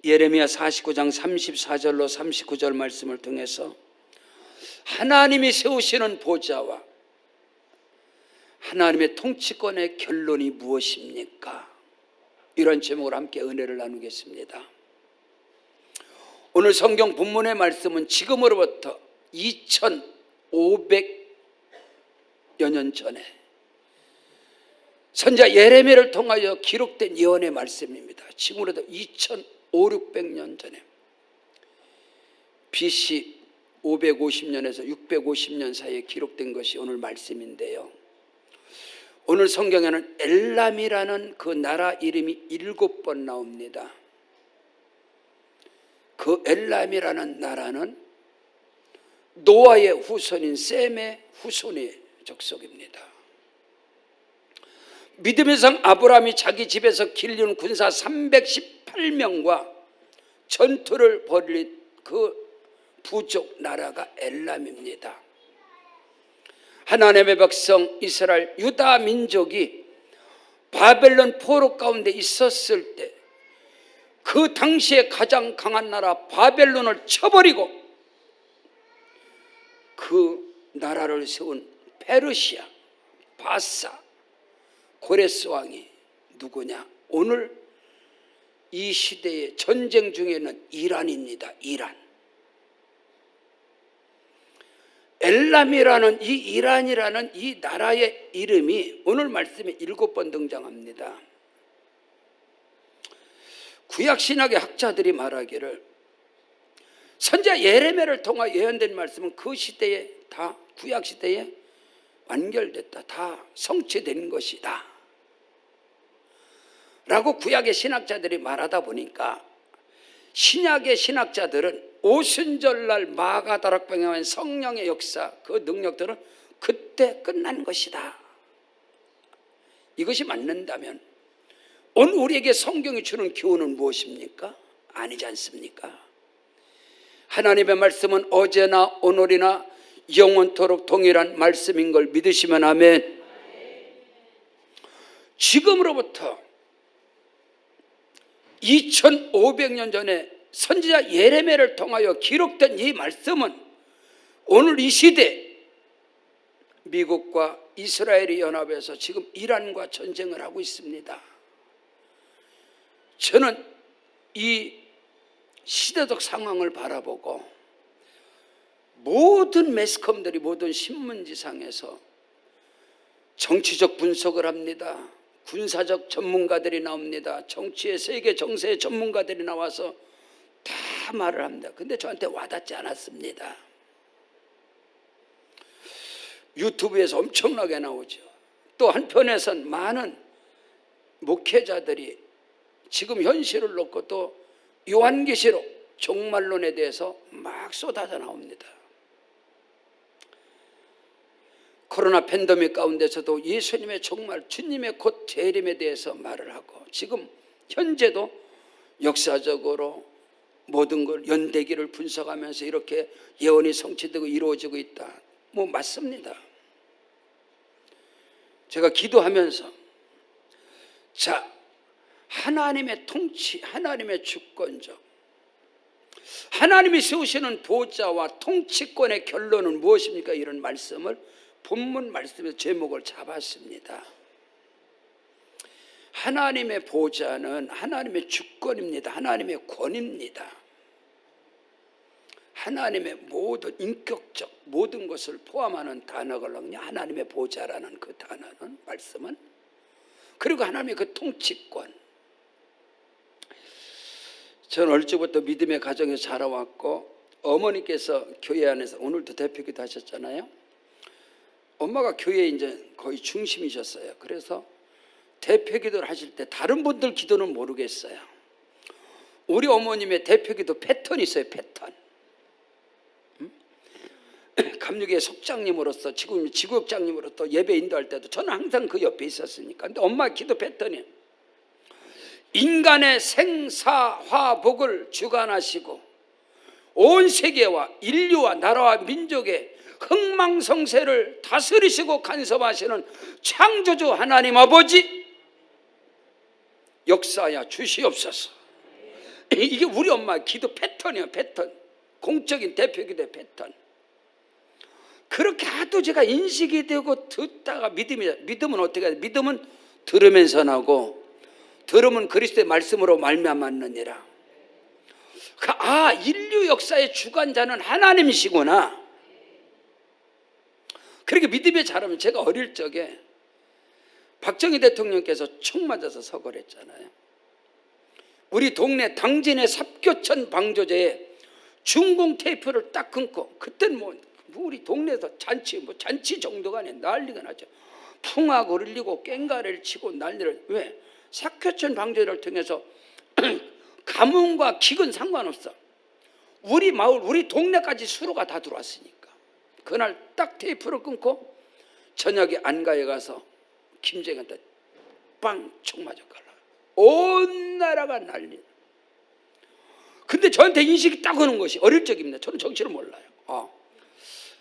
예레미야 49장 34절로 39절 말씀을 통해서 하나님이 세우시는 보좌와 하나님의 통치권의 결론이 무엇입니까? 이런 제목으로 함께 은혜를 나누겠습니다. 오늘 성경 본문의 말씀은 지금으로부터 2500여 년 전에 선지자 예레미야를 통하여 기록된 예언의 말씀입니다. 지금으로부터 2500~600년 전에 BC 550년에서 650년 사이에 기록된 것이 오늘 말씀인데요. 오늘 성경에는 엘람이라는 그 나라 이름이 7번 나옵니다. 그 엘람이라는 나라는 노아의 후손인 셈의 후손의 족속입니다. 믿음의 성 아브라함이 자기 집에서 길리는 군사 318명과 전투를 벌인 그 부족 나라가 엘람입니다. 하나님의 백성 이스라엘 유다 민족이 바벨론 포로 가운데 있었을 때 그 당시에 가장 강한 나라 바벨론을 쳐버리고 그 나라를 세운 페르시아, 바사, 고레스 왕이 누구냐? 오늘 이 시대의 전쟁 중에는 이란입니다. 이란. 엘람이라는 이 이란이라는 이 나라의 이름이 오늘 말씀에 7번 등장합니다. 구약신학의 학자들이 말하기를 선지자 예레미야를 통하 예언된 말씀은 그 시대에 다 구약시대에 완결됐다, 다 성취된 것이다 라고 구약의 신학자들이 말하다 보니까 신약의 신학자들은 오순절날 마가다락방에 성령의 역사, 그 능력들은 그때 끝난 것이다. 이것이 맞는다면 오늘 우리에게 성경이 주는 교훈은 무엇입니까? 아니지 않습니까? 하나님의 말씀은 어제나 오늘이나 영원토록 동일한 말씀인 걸 믿으시면 아멘. 지금으로부터 2500년 전에 선지자 예레미야를 통하여 기록된 이 말씀은 오늘 이 시대 미국과 이스라엘이 연합해서 지금 이란과 전쟁을 하고 있습니다. 저는 이 시대적 상황을 바라보고 모든 매스컴들이 모든 신문지상에서 정치적 분석을 합니다. 군사적 전문가들이 나옵니다. 정치의 세계 정세의 전문가들이 나와서 다 말을 합니다. 근데 저한테 와닿지 않았습니다. 유튜브에서 엄청나게 나오죠. 또 한편에선 많은 목회자들이 지금 현실을 놓고 또 요한계시록 종말론에 대해서 막 쏟아져 나옵니다. 코로나 팬데믹 가운데서도 예수님의 종말, 주님의 곧 재림에 대해서 말을 하고 지금 현재도 역사적으로 모든 걸 연대기를 분석하면서 이렇게 예언이 성취되고 이루어지고 있다. 뭐 맞습니다. 제가 기도하면서 자, 하나님의 통치, 하나님의 주권적, 하나님이 세우시는 보좌와 통치권의 결론은 무엇입니까? 이런 말씀을 본문 말씀에서 제목을 잡았습니다. 하나님의 보좌는 하나님의 주권입니다. 하나님의 권입니다. 하나님의 모든 인격적 모든 것을 포함하는 단어거든요. 하나님의 보좌라는 그 단어는 말씀은, 그리고 하나님의 그 통치권. 저는 어릴 적부터 믿음의 가정에서 자라왔고 어머니께서 교회 안에서 오늘도 대표기도 하셨잖아요. 엄마가 교회에 이제 거의 중심이셨어요. 그래서 대표기도를 하실 때 다른 분들 기도는 모르겠어요. 우리 어머님의 대표기도 패턴이 있어요. 패턴. 감리교회 속장님으로서 지금 지구역장님으로서 예배 인도할 때도 저는 항상 그 옆에 있었으니까. 근데 엄마의 기도 패턴이 인간의 생사화복을 주관하시고 온 세계와 인류와 나라와 민족의 흥망성쇠를 다스리시고 간섭하시는 창조주 하나님 아버지 역사하여 주시옵소서. 이게 우리 엄마의 기도 패턴이에요. 패턴. 공적인 대표 기도의 패턴. 그렇게 하도 제가 인식이 되고 듣다가 믿음은 어떻게 해야 돼? 믿음은 들으면서 나고 들으면 그리스도의 말씀으로 말미암았느니라. 아, 인류 역사의 주관자는 하나님이시구나. 그렇게 믿음에 자라면, 제가 어릴 적에 박정희 대통령께서 총 맞아서 서거했잖아요. 우리 동네 당진의 삽교천 방조제에 중공 테이프를 딱 끊고, 그땐 우리 동네에서 잔치 정도가 아니라 난리가 나죠. 풍악을 흘리고 깽가리를 치고 난리를. 왜? 삽교천 방조제를 통해서 가문과 기근 상관없어. 우리 마을, 우리 동네까지 수로가 다 들어왔으니까. 그날 딱 테이프를 끊고 저녁에 안가에 가서 김정은한테 빵 총 맞았걸라. 온 나라가 난리. 근데 저한테 인식이 딱 오는 것이, 어릴 적입니다. 저는 정치를 몰라요.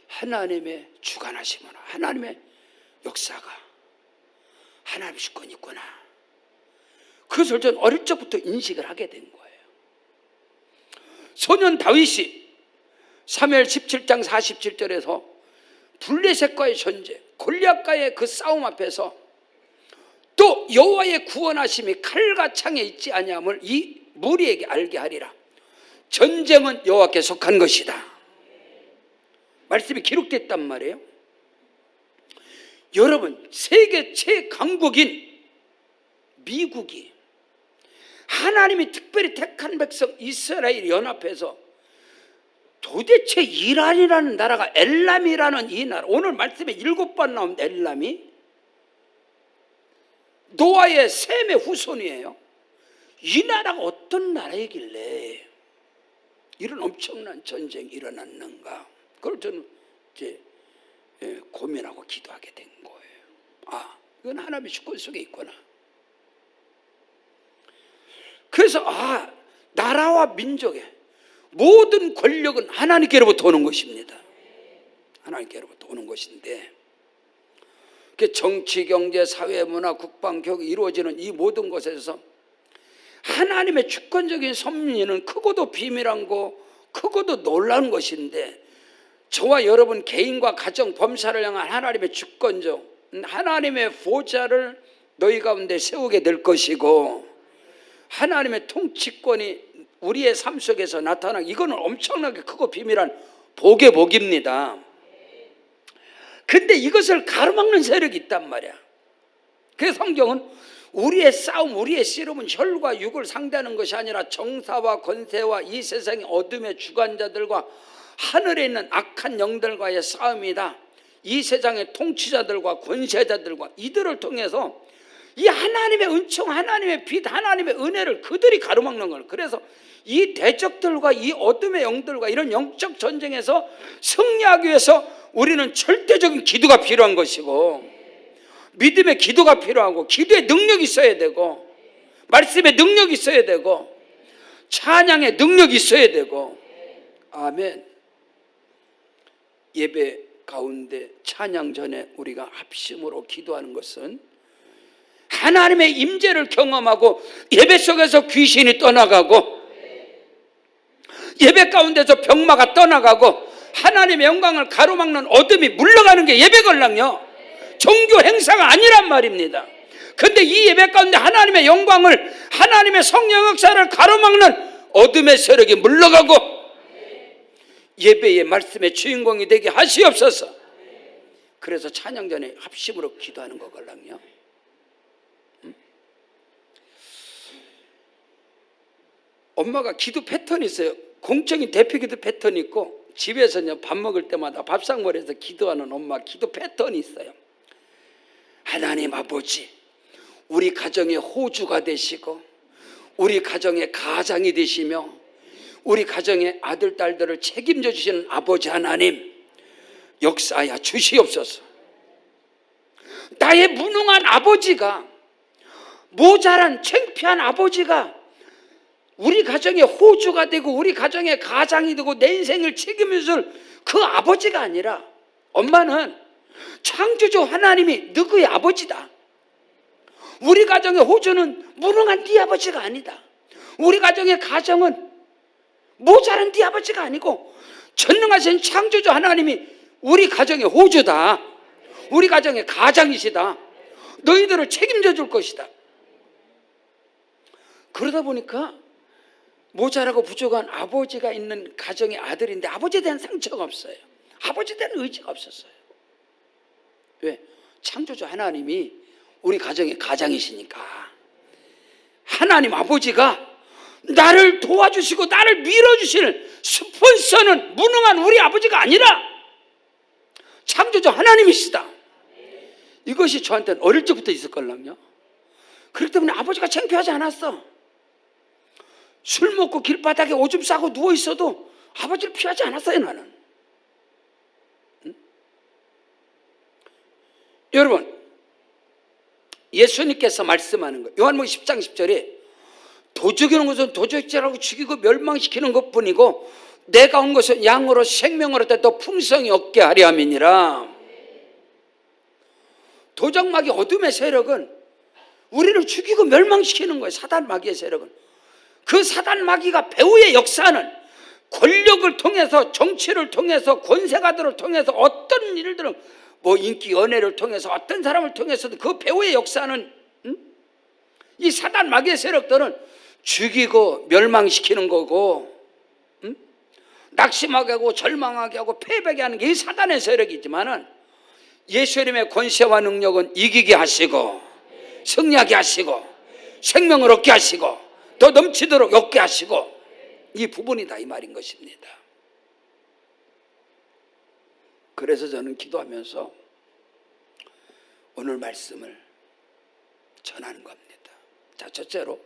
하나님의 주관하시구나. 하나님의 역사가, 하나님의 주권이 있구나. 그것을 저는 어릴 적부터 인식을 하게 된 거예요. 소년 다윗이 사무엘 17장 47절에서 블레셋과의 전쟁, 골리앗과의 그 싸움 앞에서 또 여호와의 구원하심이 칼과 창에 있지 아니함을 이 무리에게 알게 하리라. 전쟁은 여호와께 속한 것이다. 말씀이 기록됐단 말이에요. 여러분, 세계 최강국인 미국이 하나님이 특별히 택한 백성 이스라엘 연합해서 도대체 이란이라는 나라가, 엘람이라는 이 나라, 오늘 말씀에 7번 나온 엘람이 노아의 셈의 후손이에요. 이 나라가 어떤 나라이길래 이런 엄청난 전쟁이 일어났는가? 그걸 저는 이제 고민하고 기도하게 된 거예요. 이건 하나님의 주권 속에 있구나. 그래서 나라와 민족의 모든 권력은 하나님께로부터 오는 것입니다. 하나님께로부터 오는 것인데, 정치, 경제, 사회, 문화, 국방, 교육이 이루어지는 이 모든 것에서 하나님의 주권적인 섭리는 크고도 비밀한 거, 크고도 놀라운 것인데, 저와 여러분 개인과 가정, 범사를 향한 하나님의 주권적, 하나님의 보좌를 너희 가운데 세우게 될 것이고, 하나님의 통치권이 우리의 삶 속에서 나타나는, 이거는 엄청나게 크고 비밀한 복의 복입니다. 근데 이것을 가로막는 세력이 있단 말이야. 그래서 성경은 우리의 싸움, 우리의 씨름은 혈과 육을 상대하는 것이 아니라 정사와 권세와 이 세상의 어둠의 주관자들과 하늘에 있는 악한 영들과의 싸움이다. 이 세상의 통치자들과 권세자들과 이들을 통해서 이 하나님의 은총, 하나님의 빛, 하나님의 은혜를 그들이 가로막는 걸. 그래서 이 대적들과 이 어둠의 영들과 이런 영적 전쟁에서 승리하기 위해서 우리는 절대적인 기도가 필요한 것이고, 믿음의 기도가 필요하고, 기도의 능력이 있어야 되고, 말씀의 능력이 있어야 되고, 찬양의 능력이 있어야 되고. 아멘. 예배 가운데 찬양 전에 우리가 합심으로 기도하는 것은 하나님의 임재를 경험하고, 예배 속에서 귀신이 떠나가고, 예배 가운데서 병마가 떠나가고, 하나님의 영광을 가로막는 어둠이 물러가는 게 예배 걸랑요, 종교 행사가 아니란 말입니다. 근데 이 예배 가운데 하나님의 영광을, 하나님의 성령 역사를 가로막는 어둠의 세력이 물러가고 예배의 말씀의 주인공이 되게 하시옵소서. 그래서 찬양 전에 합심으로 기도하는 거 걸랑요. 엄마가 기도 패턴이 있어요. 공적인 대표 기도 패턴이 있고, 집에서요 밥 먹을 때마다 밥상머리에서 기도하는 엄마 기도 패턴이 있어요. 하나님 아버지, 우리 가정의 호주가 되시고, 우리 가정의 가장이 되시며, 우리 가정의 아들 딸들을 책임져 주시는 아버지 하나님, 역사하여 주시옵소서. 나의 무능한 아버지가, 모자란 창피한 아버지가 우리 가정의 호주가 되고 우리 가정의 가장이 되고 내 인생을 책임져줄 그 아버지가 아니라, 엄마는 창조주 하나님이 너의 아버지다. 우리 가정의 호주는 무능한 네 아버지가 아니다. 우리 가정은 모자란 네 아버지가 아니고 전능하신 창조주 하나님이 우리 가정의 호주다. 우리 가정의 가장이시다. 너희들을 책임져 줄 것이다. 그러다 보니까 모자라고 부족한 아버지가 있는 가정의 아들인데 아버지에 대한 상처가 없어요. 아버지에 대한 의지가 없었어요. 왜? 창조주 하나님이 우리 가정의 가장이시니까. 하나님 아버지가 나를 도와주시고 나를 밀어주시는 스폰서는 무능한 우리 아버지가 아니라 창조주 하나님이시다. 이것이 저한테는 어릴 적부터 있었걸랑요. 그렇기 때문에 아버지가 창피하지 않았어. 술 먹고 길바닥에 오줌 싸고 누워있어도 아버지를 피하지 않았어요, 나는. 응? 여러분, 예수님께서 말씀하는 거 요한복음 10장 10절에 도적이는 것은 도적질하고 죽이고 멸망시키는 것뿐이고 내가 온 것은 양으로 생명을 얻되 더 풍성히 얻게 하려 함이니라. 도적마귀 어둠의 세력은 우리를 죽이고 멸망시키는 거예요. 사단 마귀의 세력은. 그 사단 마귀가 배후의 역사는 권력을 통해서, 정치를 통해서, 권세가들을 통해서, 어떤 일들은 인기 연애를 통해서, 어떤 사람을 통해서도 그 배후의 역사는 이 사단 마귀의 세력들은 죽이고 멸망시키는 거고, 낙심하게 하고 절망하게 하고 패배하게 하는 게 이 사단의 세력이지만은 예수님의 권세와 능력은 이기게 하시고 승리하게 하시고 생명을 얻게 하시고 더 넘치도록 얻게 하시고, 이 부분이다 이 말인 것입니다. 그래서 저는 기도하면서 오늘 말씀을 전하는 겁니다. 자, 첫째로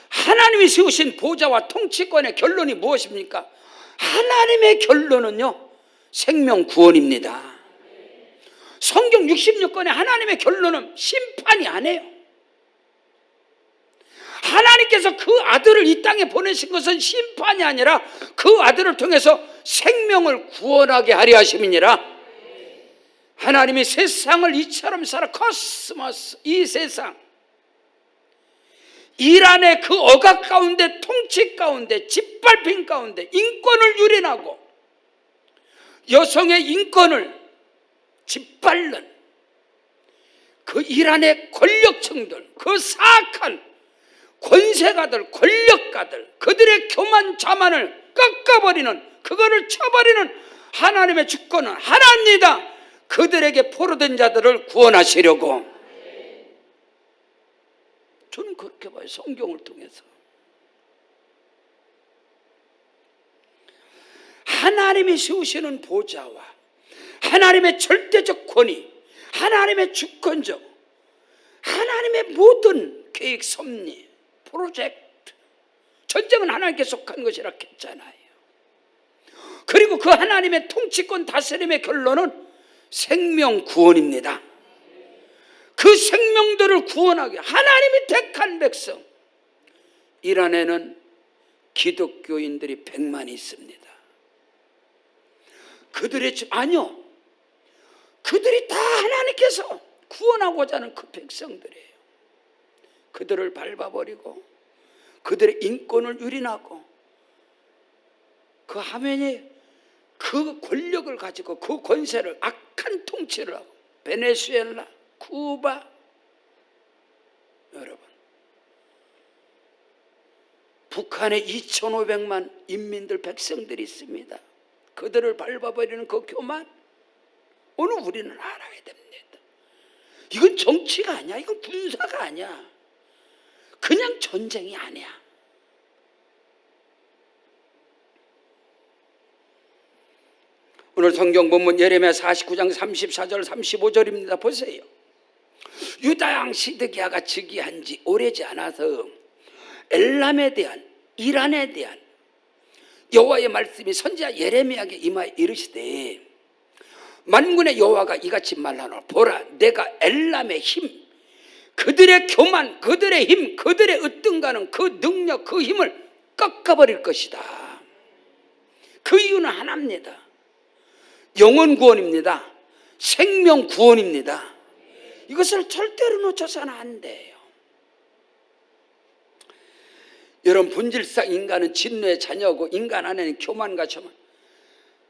하나님이 세우신 보좌와 통치권의 결론이 무엇입니까? 하나님의 결론은요, 생명 구원입니다. 성경 66권의 하나님의 결론은 심판이 아니에요. 하나님께서 그 아들을 이 땅에 보내신 것은 심판이 아니라 그 아들을 통해서 생명을 구원하게 하려 하심이니라. 하나님이 세상을 이처럼 살아, 코스모스, 이 세상, 이란의 그 억압 가운데, 통치 가운데, 짓밟힘 가운데 인권을 유린하고 여성의 인권을 짓밟는 그 이란의 권력층들, 그 사악한 권세가들, 권력가들, 그들의 교만 자만을 꺾어버리는, 그거를 쳐버리는 하나님의 주권은 하나입니다. 그들에게 포로된 자들을 구원하시려고. 저는 그렇게 봐요, 성경을 통해서. 하나님이 세우시는 보좌와 하나님의 절대적 권위, 하나님의 주권적, 하나님의 모든 계획, 섭리, 프로젝트, 전쟁은 하나님께 속한 것이라 했잖아요. 그리고 그 하나님의 통치권 다스림의 결론은 생명 구원입니다. 그 생명들을 구원하게 하나님이 택한 백성, 이란에는 기독교인들이 100만이 있습니다. 그들의 아니요, 그들이 다 하나님께서 구원하고자 하는 그 백성들이에요. 그들을 밟아버리고 그들의 인권을 유린하고 그 화면이 그 권력을 가지고 그 권세를, 악한 통치를 하고, 베네수엘라, 쿠바, 여러분, 북한에 2,500만 인민들, 백성들이 있습니다. 그들을 밟아버리는 그 교만, 오늘 우리는 알아야 됩니다. 이건 정치가 아니야. 이건 군사가 아니야. 그냥 전쟁이 아니야. 오늘 성경 본문 예레미야 49장 34절 35절입니다. 보세요. 유다 왕 시드기야가 즉위한 지 오래지 않아서 엘람에 대한, 이란에 대한 여호와의 말씀이 선지자 예레미야에게 임하여 이르시되, 만군의 여호와가 이같이 말하노라. 보라, 내가 엘람의 힘, 그들의 교만, 그들의 힘, 그들의 으뜸가는 그 능력, 그 힘을 꺾어버릴 것이다. 그 이유는 하나입니다. 영혼 구원입니다. 생명 구원입니다. 이것을 절대로 놓쳐서는 안 돼요. 여러분, 본질상 인간은 진노의 자녀고 인간 안에는 교만과 자만,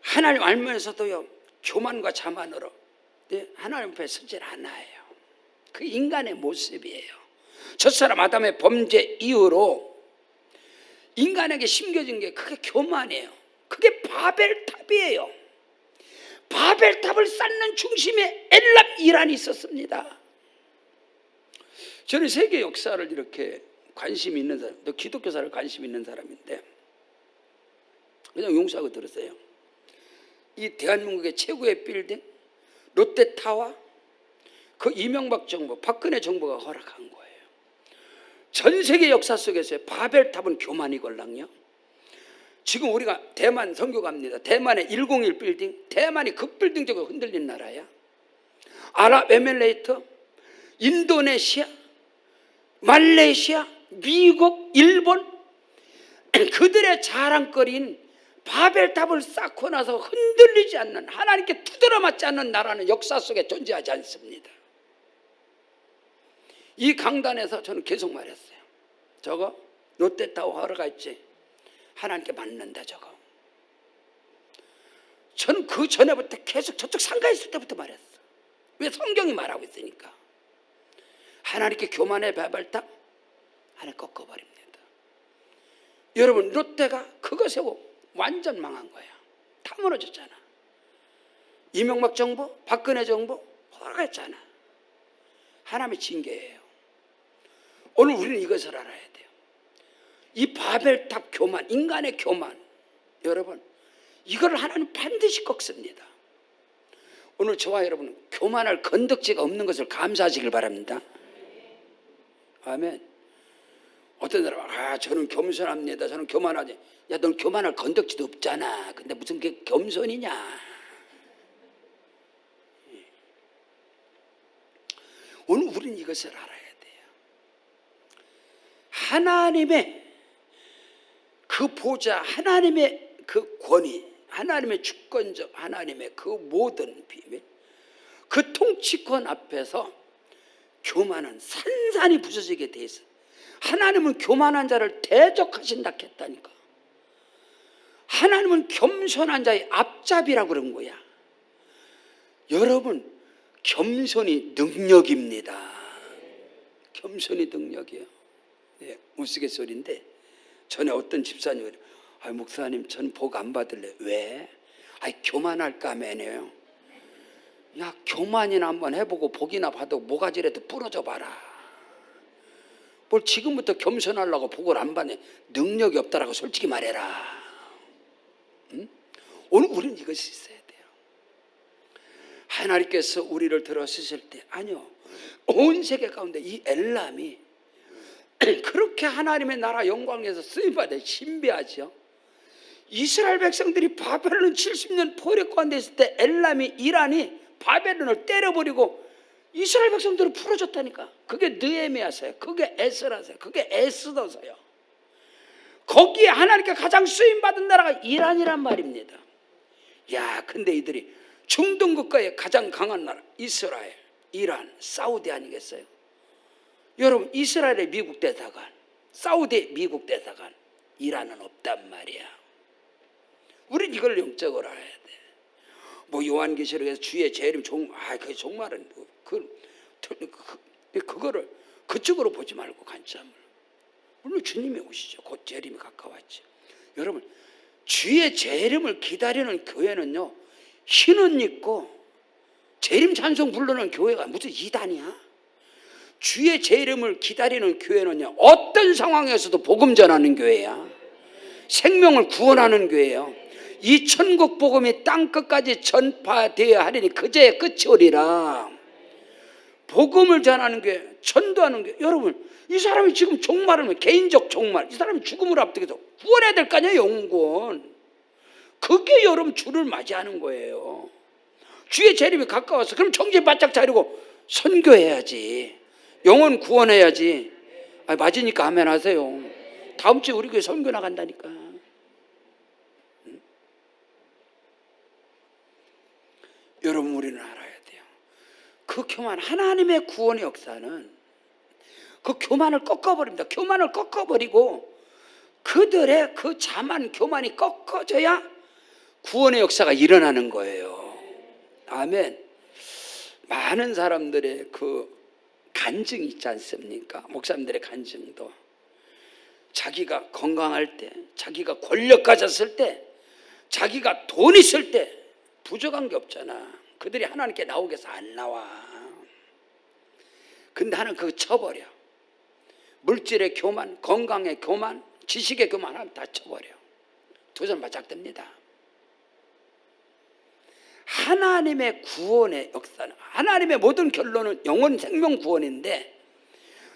하나님 알면서도요 교만과 자만으로 하나님 앞에 서질 않아요. 그 인간의 모습이에요. 첫사람 아담의 범죄 이후로 인간에게 심겨진 게 그게 교만이에요. 그게 바벨탑이에요. 바벨탑을 쌓는 중심에 엘람 이란이 있었습니다. 저는 세계 역사를 이렇게 관심 있는 사람, 또 기독교사를 관심 있는 사람인데 그냥 용서하고 들으세요. 이 대한민국의 최고의 빌딩 롯데타워, 그 이명박 정부, 박근혜 정부가 허락한 거예요. 전 세계 역사 속에서의 바벨탑은 교만이걸랑요. 지금 우리가 대만 선교 갑니다. 대만의 101 빌딩, 대만이 급빌딩적으로 흔들린 나라야. 아랍에미레이트, 인도네시아, 말레이시아, 미국, 일본, 그들의 자랑거리인 바벨탑을 쌓고 나서 흔들리지 않는, 하나님께 두드러 맞지 않는 나라는 역사 속에 존재하지 않습니다. 이 강단에서 저는 계속 말했어요. 저거 롯데타워 하러 갔지, 하나님께 맞는다 저거. 저는 그 전에부터 계속 저쪽 상가에 있을 때부터 말했어. 왜? 성경이 말하고 있으니까. 하나님께 교만의 바벨탑 하나님 꺾어버립니다. 여러분, 롯데가 그거 세우고 완전 망한 거야. 다 무너졌잖아. 이명박 정부, 박근혜 정부 허락했잖아. 하나님의 징계예요. 오늘 우리는 이것을 알아야 돼요. 이 바벨탑 교만, 인간의 교만, 여러분 이걸 하나님 반드시 꺾습니다. 오늘 저와 여러분은 교만할 건덕지가 없는 것을 감사하시길 바랍니다. 아멘. 어떤 사람은 저는 겸손합니다, 저는 교만하지. 야, 넌 교만할 건덕지도 없잖아. 근데 무슨 게 겸손이냐. 오늘 우리는 이것을 알아야 돼요. 하나님의 그 보좌, 하나님의 그 권위, 하나님의 주권적, 하나님의 그 모든 비밀, 그 통치권 앞에서 교만은 산산이 부서지게 돼 있어. 하나님은 교만한 자를 대적하신다 했다니까. 하나님은 겸손한 자의 앞잡이라고 그런 거야. 여러분, 겸손이 능력입니다. 겸손이 능력이에요. 네, 우스갯소리인데 전에 어떤 집사님이 목사님 전 복 안 받을래. 왜? 교만할까 매네요. 야, 교만이나 한번 해보고 복이나 받고 모가지라도 부러져 봐라. 뭘 지금부터 겸손하려고 복을 안 받네. 능력이 없다라고 솔직히 말해라. 응? 오늘 우리는 이것이 있어야 돼요. 하나님께서 우리를 들어쓰실 때, 아니요, 온 세계 가운데 이 엘람이 그렇게 하나님의 나라 영광에서 쓰임받아 신비하죠. 이스라엘 백성들이 바벨론 70년 포로권 가운데 있을 때 엘람이, 이란이 바벨론을 때려버리고 이스라엘 백성들을 풀어줬다니까. 그게 느헤미야서요, 그게 에스라서요, 그게 에스더서요. 거기에 하나님께 가장 쓰임받은 나라가 이란이란 말입니다. 야, 근데 이들이 중동 국가의 가장 강한 나라 이스라엘, 이란, 사우디 아니겠어요? 여러분, 이스라엘의 미국 대사관, 사우디의 미국 대사관, 이란은 없단 말이야. 우린 이걸 영적으로 알아야 돼. 요한계시록에서 주의 재림 그 종말은 그거를 그쪽으로 보지 말고 관점을. 물론 주님이 오시죠. 곧 재림이 가까웠죠. 여러분, 주의 재림을 기다리는 교회는요, 흰옷 입고 재림 찬송 부르는 교회가 무슨 이단이야? 주의 재림을 기다리는 교회는요, 어떤 상황에서도 복음 전하는 교회야. 생명을 구원하는 교회예요. 이 천국 복음이 땅 끝까지 전파되어야 하리니 그제야 끝이 오리라. 복음을 전하는 교회, 전도하는 교회. 여러분, 이 사람이 지금 종말을, 개인적 종말, 이 사람이 죽음을 앞두고서 구원해야 될 거 아니에요, 영권. 그게 여러분 주를 맞이하는 거예요. 주의 재림이 가까워서 그럼 정신 바짝 차리고 선교해야지. 영혼 구원해야지. 맞으니까 아멘 하세요. 다음 주에 우리 교회 선교 나간다니까. 응? 여러분, 우리는 알아야 돼요. 그 교만, 하나님의 구원의 역사는 그 교만을 꺾어버립니다. 교만을 꺾어버리고 그들의 그 자만 교만이 꺾어져야 구원의 역사가 일어나는 거예요. 아멘. 많은 사람들의 그 간증이 있지 않습니까? 목사님들의 간증도 자기가 건강할 때, 자기가 권력 가졌을 때, 자기가 돈 있을 때 부족한 게 없잖아. 그들이 하나님께 나오게 해서 안 나와. 근데 하나님 그거 쳐버려. 물질의 교만, 건강의 교만, 지식의 교만 하나님 다 쳐버려. 두 손 바짝 듭니다. 하나님의 구원의 역사는, 하나님의 모든 결론은 영원 생명 구원인데,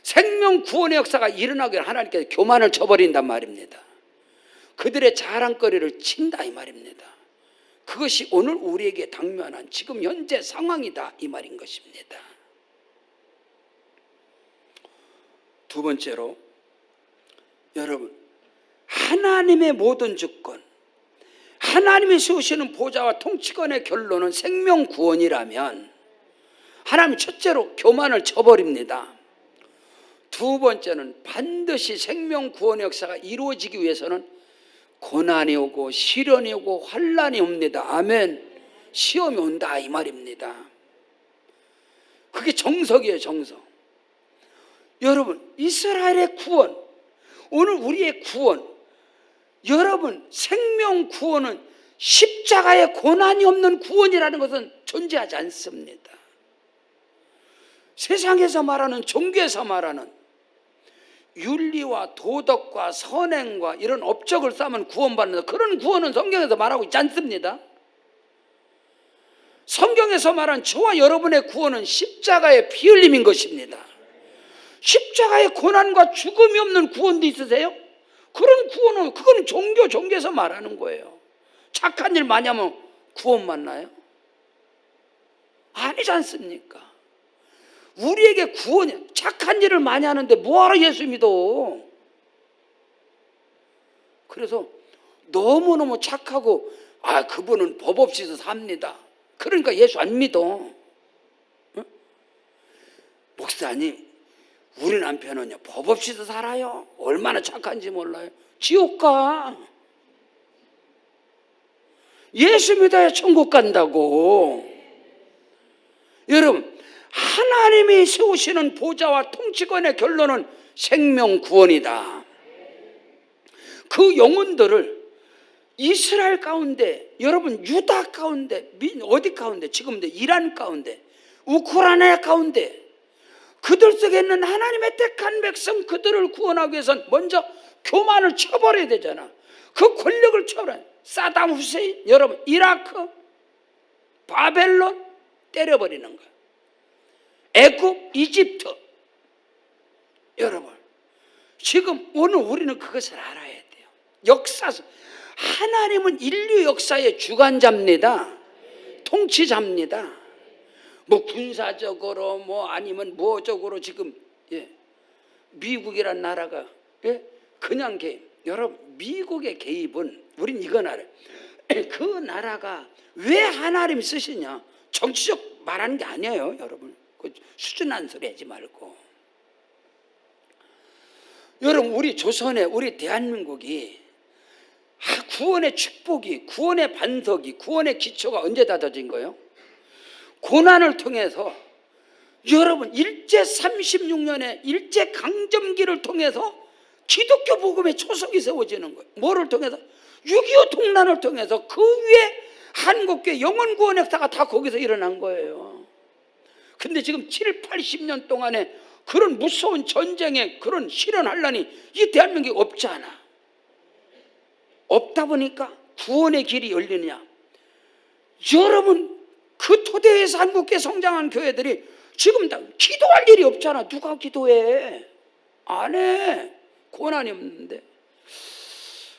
생명 구원의 역사가 일어나기 위해 하나님께서 교만을 쳐버린단 말입니다. 그들의 자랑거리를 친다 이 말입니다. 그것이 오늘 우리에게 당면한 지금 현재 상황이다 이 말인 것입니다. 두 번째로, 여러분, 하나님의 모든 주권, 하나님이 세우시는 보좌와 통치권의 결론은 생명 구원이라면 하나님 첫째로 교만을 쳐버립니다. 두 번째는 반드시 생명 구원의 역사가 이루어지기 위해서는 고난이 오고 시련이 오고 환난이 옵니다. 아멘. 시험이 온다 이 말입니다. 그게 정석이에요, 정석. 여러분, 이스라엘의 구원, 오늘 우리의 구원, 여러분, 생명 구원은 십자가의 고난이 없는 구원이라는 것은 존재하지 않습니다. 세상에서 말하는, 종교에서 말하는 윤리와 도덕과 선행과 이런 업적을 쌓으면 구원받는다, 그런 구원은 성경에서 말하고 있지 않습니다. 성경에서 말한 저와 여러분의 구원은 십자가의 피 흘림인 것입니다. 십자가의 고난과 죽음이 없는 구원도 있으세요? 그런 구원은, 그건 종교에서 말하는 거예요. 착한 일 많이 하면 구원 받나요? 아니지 않습니까? 우리에게 구원이, 착한 일을 많이 하는데 뭐하러 예수 믿어? 그래서 너무너무 착하고, 그분은 법 없이도 삽니다, 그러니까 예수 안 믿어. 응? 목사님, 우리 남편은요 법 없이도 살아요. 얼마나 착한지 몰라요. 지옥 가. 예수 믿어야 천국 간다고. 여러분, 하나님이 세우시는 보좌와 통치권의 결론은 생명 구원이다. 그 영혼들을 이스라엘 가운데, 여러분 유다 가운데, 어디 가운데, 지금 이란 가운데, 우크라이나 가운데, 그들 속에 있는 하나님의 택한 백성, 그들을 구원하기 위해서는 먼저 교만을 쳐버려야 되잖아. 그 권력을 쳐버려야. 사담 후세인, 여러분 이라크, 바벨론 때려버리는 거야. 애굽, 이집트. 여러분, 지금 오늘 우리는 그것을 알아야 돼요. 역사서 하나님은 인류 역사의 주관자입니다. 통치자입니다. 뭐 군사적으로 뭐 아니면 뭐적으로 지금 미국이란 나라가 그냥 개입. 여러분, 미국의 개입은 우린 이건 알아요. 그 나라가 왜 하나님이 쓰시냐, 정치적 말하는 게 아니에요. 여러분, 그 수준한 소리 하지 말고. 여러분, 우리 조선의, 우리 대한민국이 구원의 축복이, 구원의 반석이, 구원의 기초가 언제 다져진 거예요? 고난을 통해서. 여러분, 일제 36년의 일제 강점기를 통해서 기독교 복음의 초석이 세워지는 거예요. 뭐를 통해서? 6.25 동란을 통해서. 그 위에 한국교회 영원 구원 역사가 다 거기서 일어난 거예요. 근데 지금 7, 80년 동안에 그런 무서운 전쟁의 그런 실현환란이 이 대한민국에 없잖아. 없다 보니까 구원의 길이 열리느냐. 여러분, 그 토대에서 한국교회 성장한 교회들이 지금 다 기도할 일이 없잖아. 누가 기도해? 안 해. 고난이 없는데.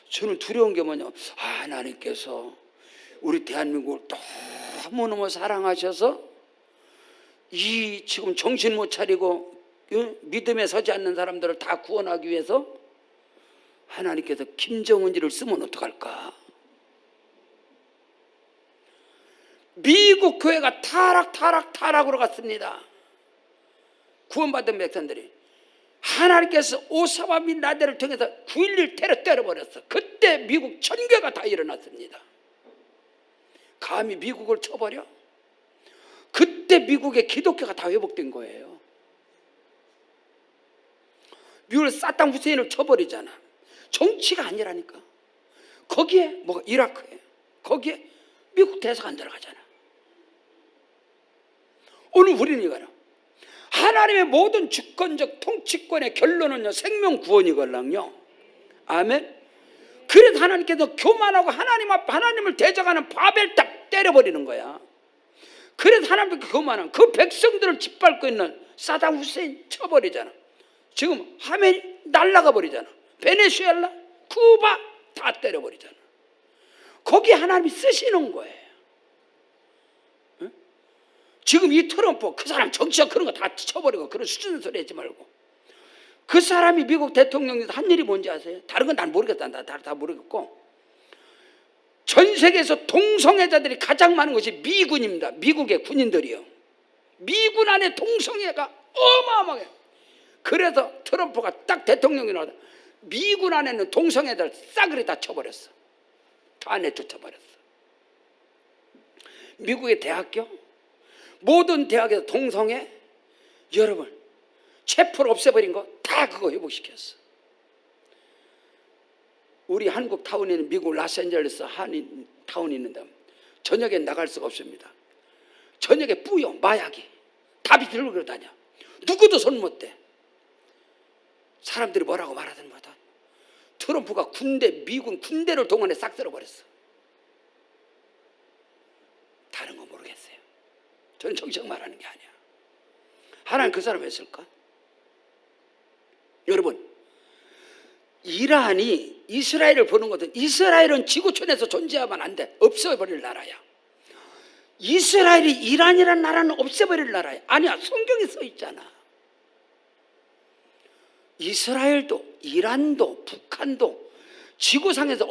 저는 두려운 게 뭐냐, 하나님께서 우리 대한민국을 너무너무 사랑하셔서 이 지금 정신 못 차리고 믿음에 서지 않는 사람들을 다 구원하기 위해서 하나님께서 김정은이를 쓰면 어떡할까? 미국 교회가 타락으로 갔습니다. 구원받은 백성들이. 하나님께서 오사마 빈 라덴을 통해서 9.11 테러 때려버렸어. 그때 미국 전개가 다 일어났습니다. 감히 미국을 쳐버려? 그때 미국의 기독교가 다 회복된 거예요. 미국을 사담 후세인을 쳐버리잖아. 정치가 아니라니까. 거기에 뭐가 이라크에 거기에 미국 대사가 안 들어가잖아. 오늘 우리는 이거는 하나님의 모든 주권적 통치권의 결론은요, 생명 구원이걸랑요. 아멘. 그래서 하나님께서 교만하고 하나님 앞 하나님을 대적하는 바벨탑 때려버리는 거야. 그래서 하나님께 교만한 그 백성들을 짓밟고 있는 사담 후세인 쳐버리잖아. 지금 하면이 날아가 버리잖아. 베네수엘라, 쿠바 다 때려버리잖아. 거기 하나님이 쓰시는 거예요. 응? 지금 이 트럼프 그 사람 정치적 그런 거 다 쳐버리고 그런 수준 소리 하지 말고, 그 사람이 미국 대통령에서 한 일이 뭔지 아세요? 다른 건 난 모르겠다. 나 다 모르겠고, 전 세계에서 동성애자들이 가장 많은 것이 미군입니다. 미국의 군인들이요. 미군 안에 동성애가 어마어마해요. 그래서 트럼프가 딱 대통령이 나와서 미군 안에 있는 동성애자를 싸그리 다 쳐버렸어. 다 내쫓아버렸어. 미국의 대학교, 모든 대학에서 동성애, 여러분 체포를 없애버린 거 다 그거 회복시켰어. 우리 한국 타운에 있는 미국 로스앤젤레스 한인 타운이 있는데 저녁에 나갈 수가 없습니다. 저녁에 뿌요, 마약이 다 비틀고 다녀. 누구도 손 못 대. 사람들이 뭐라고 말하든 뭐든 트럼프가 미군 군대를 동원해 싹 쓸어버렸어. 다른 거 모르겠어요. 저는 정책 말하는 게 아니야. 하나님 그 사람 했을까? 여러분, 이란이 이스라엘을 보는 것은, 이스라엘은 지구촌에서 존재하면 안 돼. 없애버릴 나라야. 이스라엘이 이란이라는 나라는 없애버릴 나라야. 아니야, 성경에 써 있잖아. 이스라엘도 이란도 북한도 지구상에서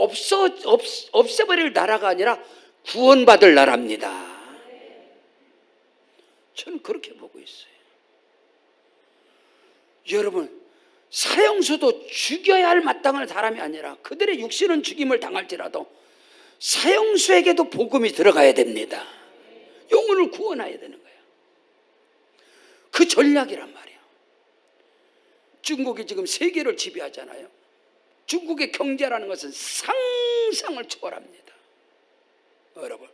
없애버릴 나라가 아니라 구원받을 나라입니다. 저는 그렇게 보고 있어요. 여러분, 사형수도 죽여야 할 마땅한 사람이 아니라 그들의 육신은 죽임을 당할지라도 사형수에게도 복음이 들어가야 됩니다. 영혼을 구원해야 되는 거예요. 그 전략이란 말이에요. 중국이 지금 세계를 지배하잖아요. 중국의 경제라는 것은 상상을 초월합니다. 여러분,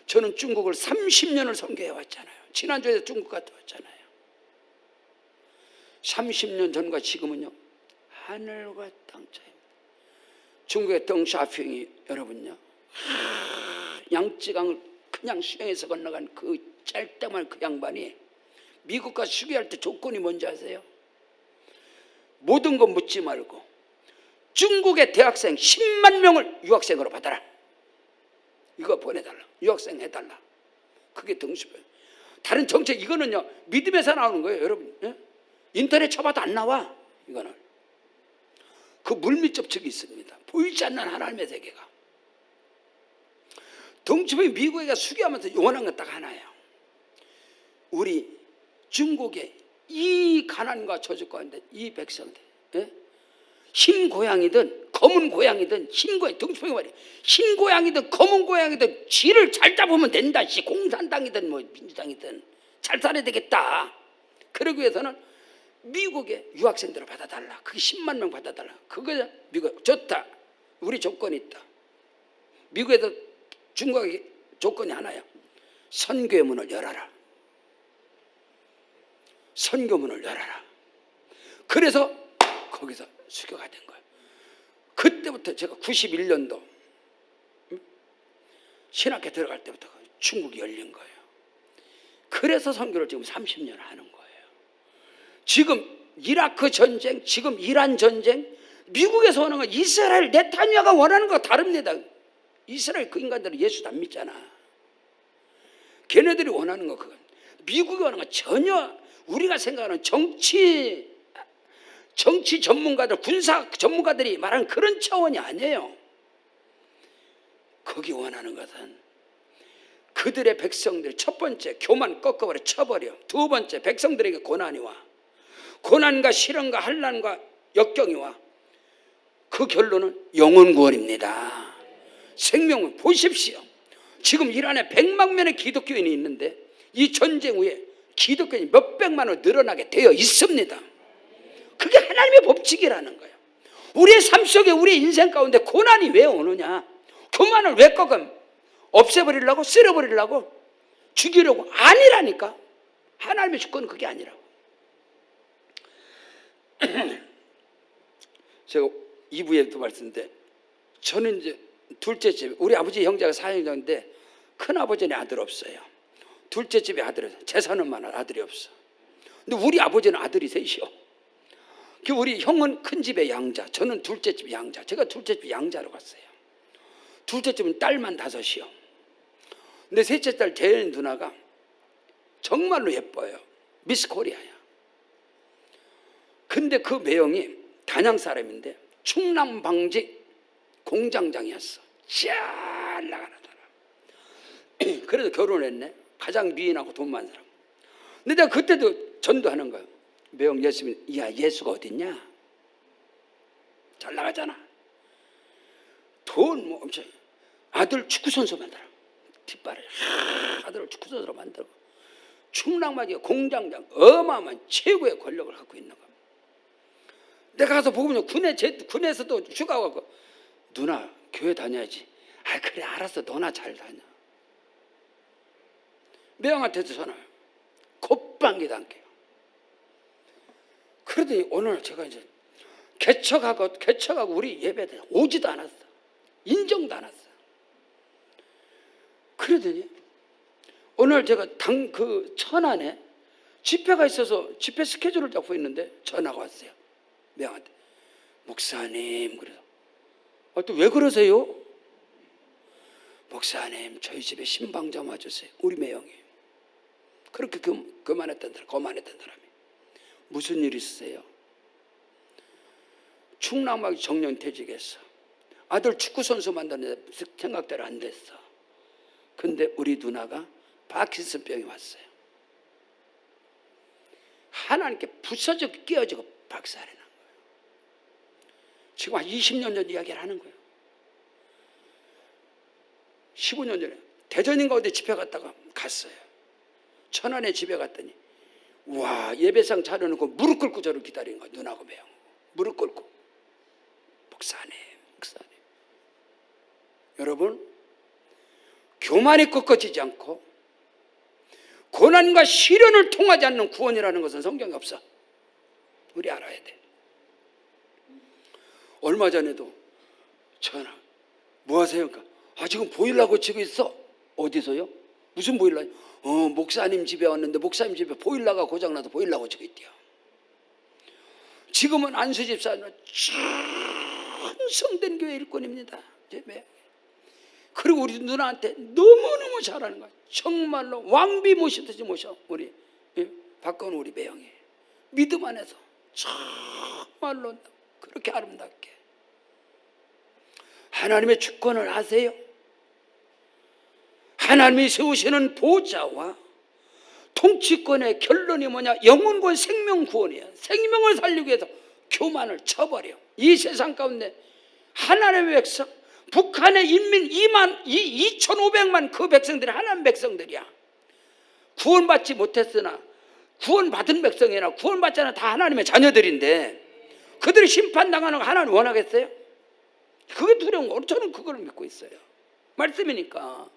저는 중국을 30년을 선교해 왔잖아요. 지난주에 중국 갔다 왔잖아요. 30년 전과 지금은요, 하늘과 땅 차이입니다. 중국의 덩샤핑이 여러분요, 양쯔강을 그냥 수영해서 건너간 그 짤때만 그 양반이 미국과 수교할 때 조건이 뭔지 아세요? 모든 거 묻지 말고 중국의 대학생 10만 명을 유학생으로 받아라. 이거 보내달라. 유학생 해달라. 그게 덩슈병. 다른 정책, 이거는요 믿음에서 나오는 거예요. 여러분, 예? 인터넷 쳐봐도 안 나와. 이거는 그 물밑 접촉이 있습니다. 보이지 않는 하나님의 세계가. 덩슈병이 미국에가 수교하면서 원한 건 딱 하나예요. 우리 중국의 이 가난과 저주 가운데 이 백성들, 예? 흰 고양이든 검은 고양이든, 흰 고양이, 덩슈병이 말이야, 흰 고양이든 검은 고양이든 쥐를 잘 잡으면 된다. 공산당이든 뭐 민주당이든 잘 살아야 되겠다. 그러기 위해서는 미국의 유학생들을 받아달라. 그게 10만 명 받아달라. 그거 미국 좋다. 우리 조건이 있다. 미국에도 중국의 조건이 하나야. 선교의 문을 열어라. 선교문을 열어라. 그래서 거기서 수교가 된 거예요. 그때부터 제가 91년도 신학교 들어갈 때부터 중국이 열린 거예요. 그래서 선교를 지금 30년 하는 거예요. 지금 이라크 전쟁, 지금 이란 전쟁, 미국에서 오는 건 이스라엘 네타냐가 원하는 거가 다릅니다. 이스라엘 그 인간들은 예수도 안 믿잖아. 걔네들이 원하는 거 그건. 미국이 원하는 건 전혀 우리가 생각하는 정치 전문가들, 군사 전문가들이 말하는 그런 차원이 아니에요. 거기 원하는 것은 그들의 백성들, 첫 번째 교만 꺾어버려 쳐버려. 두 번째 백성들에게 고난이 와. 고난과 시련과 환난과 역경이 와. 그 결론은 영혼 구원입니다. 생명은 보십시오. 지금 이란에 100만 명의 기독교인이 있는데 이 전쟁 후에 기독교인이 몇백만으로 늘어나게 되어 있습니다. 그게 하나님의 법칙이라는 거예요. 우리의 삶 속에 우리의 인생 가운데 고난이 왜 오느냐? 교만을 왜 꺾음? 없애버리려고? 쓸어버리려고? 죽이려고? 아니라니까. 하나님의 주권은 그게 아니라고. 제가 2부에도 말씀드렸는데 저는 이제 둘째 집에 우리 아버지 형제가 사형자인데 큰아버지는 아들 없어요. 둘째 집에 아들이 재산은 많아 아들이 없어. 근데 우리 아버지는 아들이 셋이요. 우리 형은 큰 집의 양자, 저는 둘째 집 양자. 제가 둘째 집 양자로 갔어요. 둘째 집은 딸만 5이요. 근데 셋째 딸 재현 누나가 정말로 예뻐요. 미스 코리아야. 근데 그 매형이 단양 사람인데 충남방직 공장장이었어. 잘 나가는 사람. 그래도 결혼했네. 가장 미인하고 돈 많은 사람. 근데 내가 그때도 전도하는 거예요. 매형 예수님, 야 예수가 어딨냐? 잘 나가잖아. 돈 뭐 엄청. 아들 축구선수 만들어. 뒷발을 아들을 축구선수로 만들고 충남방직 공장장 어마어마한 최고의 권력을 갖고 있는 거야. 내가 가서 보면 군에서도 휴가 가고 누나 교회 다녀야지. 아 그래 알았어 너나 잘 다녀. 매형한테도 전화요. 곱방기도 안 깨요. 그러더니 오늘 제가 이제 개척하고 우리 예배들 오지도 않았어. 인정도 안 했어. 그러더니 오늘 제가 그 천안에 집회가 있어서 집회 스케줄을 잡고 있는데 전화가 왔어요. 매형한테. 목사님 그래서 또 왜 그러세요? 목사님 저희 집에 신방 좀 와주세요. 우리 매형이 그렇게 거만했던 사람이 무슨 일 있으세요? 충남방직 정년퇴직했어. 아들 축구선수 만드는데 생각대로 안 됐어. 근데 우리 누나가 파킨슨병이 왔어요. 하나님께 부서지고 끼어지고 박살이 난 거예요. 지금 한 20년 전 이야기를 하는 거예요. 15년 전에 대전인가 어디 집회 갔다가 갔어요. 천안에 집에 갔더니 와 예배상 차려놓고 무릎 꿇고 저를 기다린 거야. 누나고 매형 무릎 꿇고 목사님 여러분 교만이 꺾어지지 않고 고난과 시련을 통하지 않는 구원이라는 것은 성경에 없어. 우리 알아야 돼. 얼마 전에도 전화 뭐 하세요? 지금 보일러 고치고 있어. 어디서요? 무슨 보일러? 목사님 집에 왔는데 목사님 집에 보일러가 고장나서 보일러 고치고 있대요. 지금은 안수 집사는 충성된 교회 일꾼입니다. 그리고 우리 누나한테 너무너무 잘하는 거야. 정말로 왕비 모시듯이 모셔. 우리 박건우 우리 매형이 믿음 안에서 정말로 그렇게 아름답게 하나님의 주권을 아세요? 하나님이 세우시는 보좌와 통치권의 결론이 뭐냐? 영혼권 생명구원이에요. 생명을 살리기 위해서 교만을 쳐버려. 이 세상 가운데 하나님의 백성, 북한의 인민 2,500만 그 백성들이 하나님 백성들이야. 구원받지 못했으나 구원받은 백성이나 구원받지 않은 다 하나님의 자녀들인데 그들이 심판당하는 거 하나님 원하겠어요? 그게 두려운 거. 저는 그걸 믿고 있어요. 말씀이니까.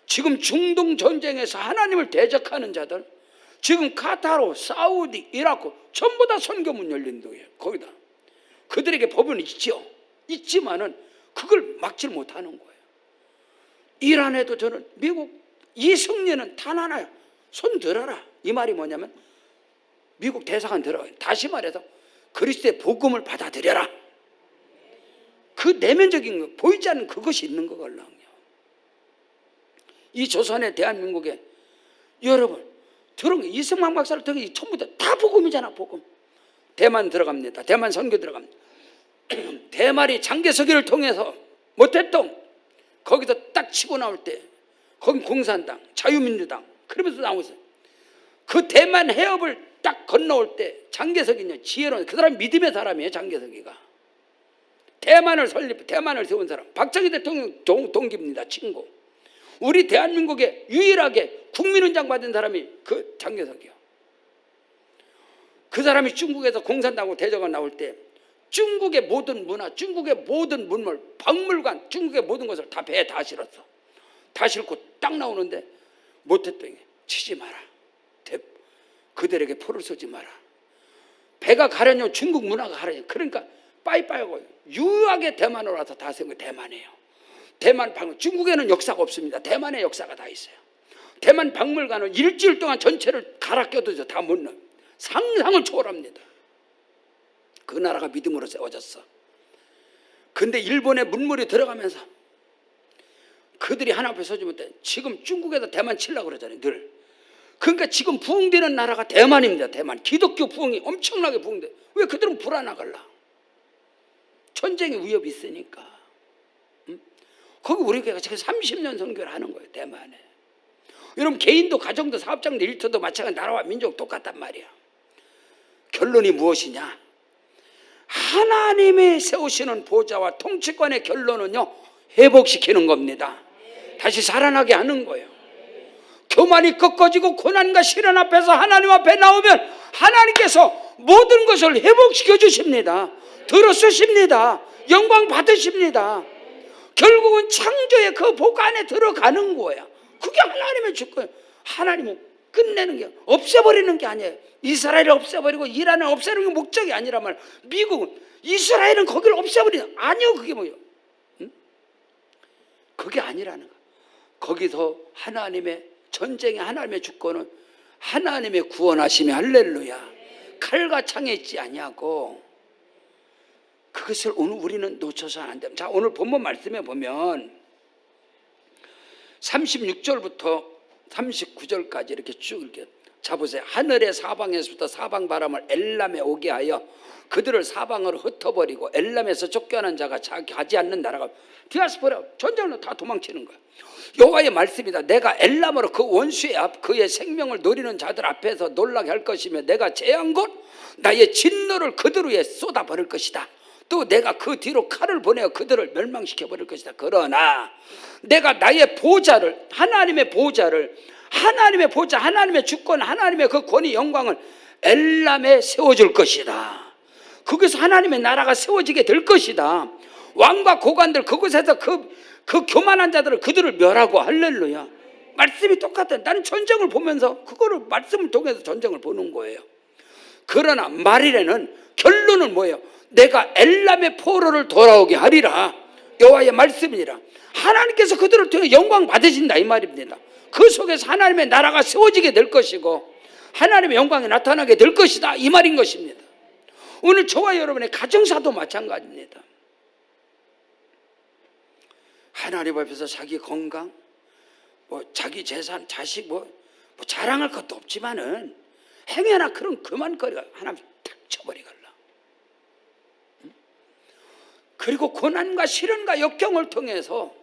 지금 중동 전쟁에서 하나님을 대적하는 자들, 지금 카타르, 사우디, 이라크 전부 다 선교문 열린 데예요. 거기다 그들에게 법은 있죠. 있지만은 그걸 막지 못하는 거예요. 이란에도 저는 미국 이 승리는 단 하나요. 손 들어라. 이 말이 뭐냐면 미국 대사관 들어가요. 다시 말해서 그리스도의 복음을 받아들여라. 그 내면적인 거, 보이지 않는 그것이 있는 거걸랑요. 이 조선의 대한민국에 여러분 들은 게 이승만 박사를 통해 전부 다 복음이잖아. 복음. 대만 들어갑니다. 대만 선교 들어갑니다. 대만이 장개석이를 통해서 모택동 거기서 딱 치고 나올 때 거기 공산당, 자유민주당 그러면서 나오세요. 그 대만 해협을 딱 건너올 때 장개석이냐 지혜로운 그 사람 믿음의 사람이에요. 장개석이가 대만을 세운 사람. 박정희 대통령 동기입니다. 친구. 우리 대한민국에 유일하게 국민훈장 받은 사람이 그 장개석이요. 그 사람이 중국에서 공산당하고 대적을 나올 때 중국의 모든 문화, 중국의 모든 문물, 박물관, 중국의 모든 것을 다 배에 다 실었어. 다 싣고 딱 나오는데 못했더니 치지 마라. 그들에게 포를 쏘지 마라. 배가 가려면 중국 문화가 가려냐. 그러니까 빠이빠이하고 유하게 대만으로 와서 다 세운 게 대만이에요. 대만 박물 중국에는 역사가 없습니다. 대만의 역사가 다 있어요. 대만 박물관은 일주일 동안 전체를 갈아 껴도 다 못 넣어요. 상상을 초월합니다. 그 나라가 믿음으로 세워졌어. 근데 일본의 문물이 들어가면서 그들이 하나 앞에 서주면 돼. 지금 중국에서 대만 치려고 그러잖아요. 늘. 그러니까 지금 부흥되는 나라가 대만입니다. 대만. 기독교 부흥이 엄청나게 부흥돼. 왜 그들은 불안하갈라? 전쟁의 위협이 있으니까. 응? 거기 우리 교회가 지금 30년 선교를 하는 거예요. 대만에. 여러분 개인도 가정도 사업장도 일터도 마찬가지 나라와 민족 똑같단 말이야. 결론이 무엇이냐? 하나님이 세우시는 보좌와 통치권의 결론은요 회복시키는 겁니다. 다시 살아나게 하는 거예요. 교만이 꺾어지고 고난과 시련 앞에서 하나님 앞에 나오면 하나님께서 모든 것을 회복시켜 주십니다. 들어쓰십니다. 영광 받으십니다. 결국은 창조의 그 복 안에 들어가는 거예요. 그게 하나님의 주권. 하나님은 끝내는 게 없애버리는 게 아니에요. 이스라엘을 없애버리고 이란을 없애는 게 목적이 아니란 말이에요. 미국은 이스라엘은 거기를 없애버리는 아니요. 그게 뭐예요? 응? 그게 아니라는 거. 거기서 하나님의 전쟁의 하나님의 주권은 하나님의 구원하심이 할렐루야. 칼과 창에 있지 아니하고 그것을 오늘 우리는 놓쳐서는 안 됩니다. 자, 오늘 본문 말씀에 보면 36절부터 39절까지 이렇게 쭉 이렇게 잡으세요. 하늘의 사방에서부터 사방 바람을 엘람에 오게 하여 그들을 사방으로 흩어버리고 엘람에서 쫓겨난 자가 가지 않는 나라가 디아스포라 전쟁으로 다 도망치는 거야. 여호와의 말씀이다. 내가 엘람으로 그 원수의 앞 그의 생명을 노리는 자들 앞에서 놀라게 할 것이며 내가 제한 곧 나의 진노를 그들 위에 쏟아버릴 것이다. 또 내가 그 뒤로 칼을 보내어 그들을 멸망시켜버릴 것이다. 그러나 내가 나의 보좌를 하나님의 보좌를 하나님의 보좌 하나님의 주권 하나님의 그 권위 영광을 엘람에 세워줄 것이다. 거기서 하나님의 나라가 세워지게 될 것이다. 왕과 고관들 그곳에서 그 교만한 자들을 그들을 멸하고 할렐루야. 말씀이 똑같아. 나는 전쟁을 보면서 그거를 말씀을 통해서 전쟁을 보는 거예요. 그러나 말일에는 결론은 뭐예요? 내가 엘람의 포로를 돌아오게 하리라. 여호와의 말씀이니라. 하나님께서 그들을 통해 영광 받으신다 이 말입니다. 그 속에서 하나님의 나라가 세워지게 될 것이고 하나님의 영광이 나타나게 될 것이다 이 말인 것입니다. 오늘 저와 여러분의 가정사도 마찬가지입니다. 하나님 앞에서 자기 건강, 자기 재산, 자식 자랑할 것도 없지만은 행여나 그런 그만거리가 하나님 탁 쳐버리갈라. 그리고 고난과 시련과 역경을 통해서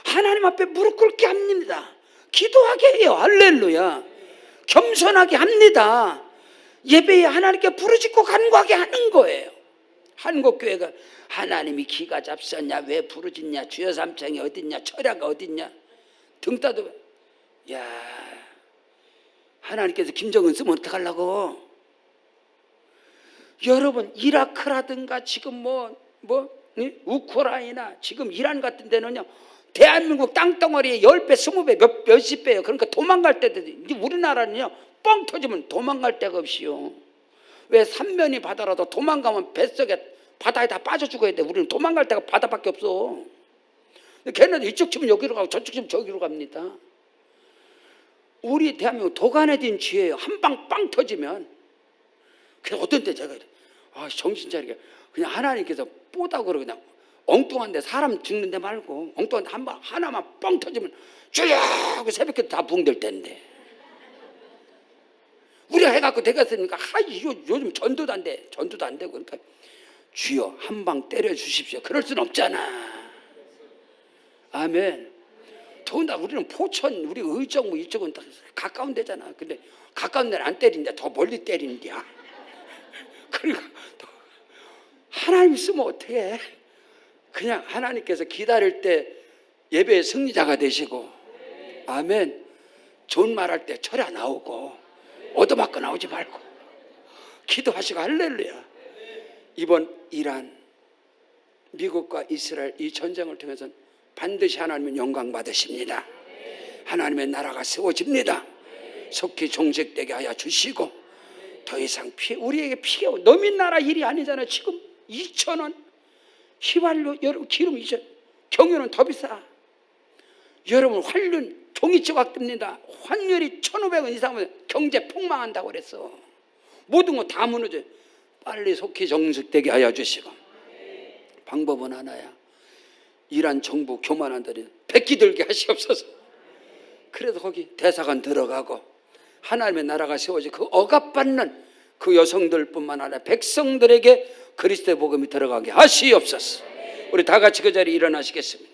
하나님 앞에 무릎 꿇게 합니다. 기도하게 해요. 할렐루야. 겸손하게 합니다. 예배에 하나님께 부르짖고 간구하게 하는 거예요. 한국교회가 하나님이 기가 잡섰냐 왜 부르짖냐 주여 삼창이 어딨냐 철야가 어딨냐 등 따도 야 하나님께서 김정은 쓰면 어떡하려고. 여러분 이라크라든가 지금 우크라이나 지금 이란 같은 데는요 대한민국 땅덩어리에 10배 20배 몇십 배예요. 그러니까 도망갈 때도 이제 우리나라는요 뻥 터지면 도망갈 데가 없이요. 왜 삼면이 바다라도 도망가면 뱃속에 바다에 다 빠져 죽어야 돼. 우리는 도망갈 데가 바다밖에 없어. 걔네들 이쪽 치면 여기로 가고 저쪽 치면 저기로 갑니다. 우리 대한민국 도간에 든 쥐예요. 한 방 빵 터지면. 그래서 어떤 때 제가 정신 차리게 그냥 하나님께서 뽀닥으로 그냥 엉뚱한데 사람 죽는데 말고 엉뚱한데 하나만 뻥 터지면 쭉 하고 새벽에 다 붕댈 텐데 우리가 해갖고 되겠으니까 요즘 전도도 안 되고 그러니까 주여 한 방 때려 주십시오. 그럴 순 없잖아. 아멘. 더군다나 우리는 포천, 우리 의정 뭐 이쪽은 다 가까운 데잖아. 근데 가까운 데는 안 때린다. 더 멀리 때린다. 그리고 하나님 있으면 어떻게? 그냥 하나님께서 기다릴 때 예배의 승리자가 되시고, 아멘. 좋은 말 할 때 철야 나오고 얻어맞고 나오지 말고 기도하시고 할렐루야. 이번 이란, 미국과 이스라엘 이 전쟁을 통해서는 반드시 하나님은 영광 받으십니다. 하나님의 나라가 세워집니다. 속히 종식되게 하여 주시고, 더 이상 우리에게 피해, 너민 나라 일이 아니잖아요. 지금 2,000원 휘발유, 여러분 기름 이제 경유는 더 비싸. 여러분 환륜 종이조각 뜹니다. 환율이 1,500원 이상이면 경제 폭망한다고 그랬어. 모든 거 다 무너져. 빨리 속히 정식되게 하여 주시고, 방법은 하나야. 이란 정부 교만한들이 백기 들게 하시옵소서. 그래서 거기 대사관 들어가고 하나님의 나라가 세워지고 그 억압받는 그 여성들뿐만 아니라 백성들에게 그리스도의 복음이 들어가게 하시옵소서. 우리 다 같이 그 자리에 일어나시겠습니다.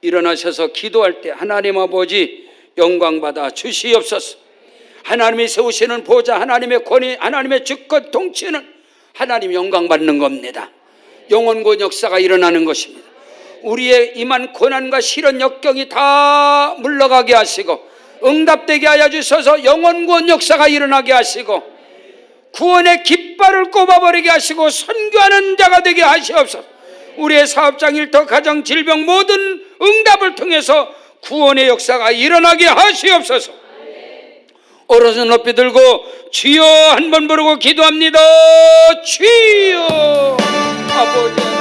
일어나셔서 기도할 때 하나님 아버지 영광 받아 주시옵소서. 하나님이 세우시는 보좌, 하나님의 권위, 하나님의 주권 통치는 하나님 영광 받는 겁니다. 영원군 역사가 일어나는 것입니다. 우리의 임한 고난과 시련 역경이 다 물러가게 하시고 응답되게 하여 주셔서 영원군 역사가 일어나게 하시고 구원의 깃발을 꼽아버리게 하시고 선교하는 자가 되게 하시옵소서. 우리의 사업장, 일터, 가정, 질병 모든 응답을 통해서 구원의 역사가 일어나게 하시옵소서. 오른손 높이 들고 주여 한번 부르고 기도합니다. 주여. 아버지